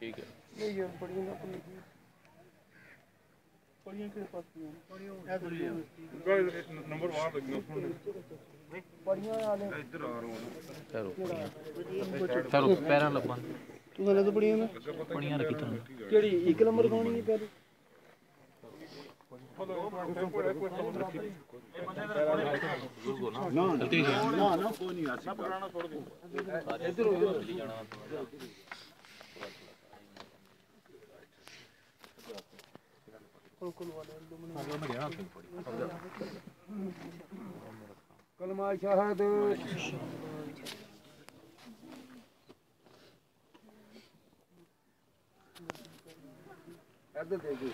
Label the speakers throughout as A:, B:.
A: ठीक है
B: नहीं यार बढ़िया ना बढ़िया के पास नंबर वहां लगना बढ़िया वाले इधर आ रहा हूं
A: चलो पैरा लपन
B: तू गले तो बढ़िया ना
A: बढ़िया रखी तुम
B: केड़ी एक नंबर खानी है पहले ना ना कोई नहीं यार पुराना छोड़ दे इधर जल्दी जाना कलमा शहाद इधर देखो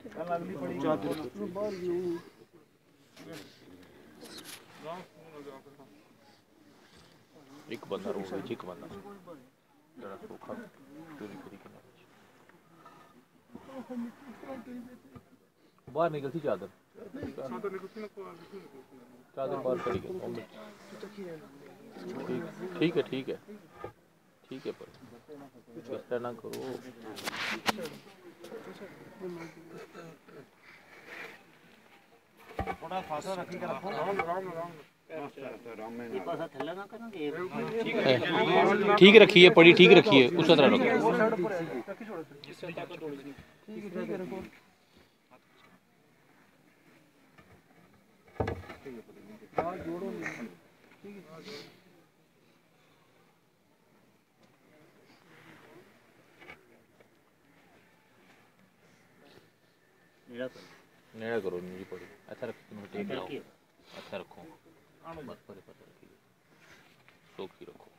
B: कल अगली पड़ी बाहर व्यू
A: एक बंदा रोड पे एक बंदा जरा सूखा पूरी पूरी के बाहर निकलती चादर चादर बाहर पड़ी गई ठीक है ठीक है ठीक है पर गुस्सा ना करो
B: थोड़ा फासा रखी कर रखो
A: ठीक रखिए पड़ी ठीक रखिए उस तरह रखो नेड़ा करो नीचे पड़ी अच्छा रखो टेक लाओ अच्छा रखो बस पर रखिए सोखी रखो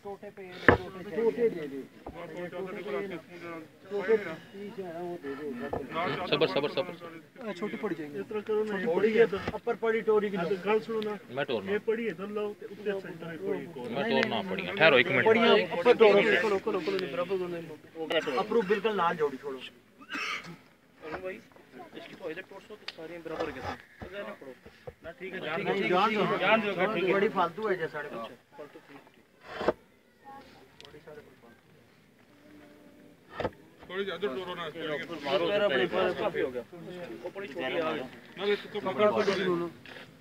B: टोटे पे टोटे दे दे
A: सबर सबर सबर
B: छोटी पड़ जाएंगे इस तरह करो ना पड़ी है तो अपर पड़ी टोरी की गल सुनो ना
A: मैं तोड़ना
B: ये पड़ी इधर लाओ ते ऊपर सेंटर में पड़ी को
A: मैं तोड़ना पड़ी ठहरो एक मिनट
B: बढ़िया अपर तोड़ो करो करो करो बराबर करने अप्रूव बिल्कुल ना जोड़ी छोड़ो अरे भाई इसकी तो इधर टोड़ सो तो सारे बराबर के साथ ना पड़ो ना ठीक है जान दो ठीक है बड़ी फालतू है जे साढ़े पीछे फालतू थोड़ी ज्यादा टोरो ना मारो मेरा काफी हो गया वो बड़ी छोटी आ गई ना ले तो कपड़ा पकड़ लो ना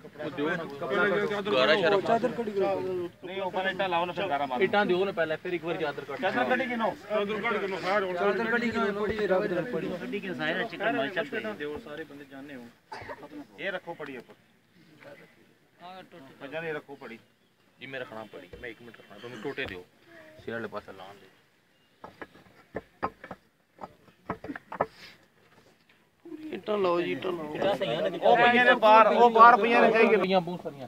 B: कपड़ा गारा शरा चादर कड़ी नहीं ऊपर इटा लाओ ना फिर गारा मारो
A: इटा दियो ना पहले फिर एक बार चादर
B: कड़ी के नो चादर कड़ी के पड़ी रख दे पड़ी कड़ी के सारे चिकन मार चल दे और सारे बंदे जानने हो ये रखो पड़ी ऊपर हां टोटे बजा ये रखो पड़ी
A: जी मैं रखना पड़ी मैं 1 मिनट रखना तुम टोटे दियो शेर वाले पास लान दे
B: इटा लाओ जी इटा लाओ
A: ओ भैया ने बाहर पईया ने चाहिए भैया बहुत सारियां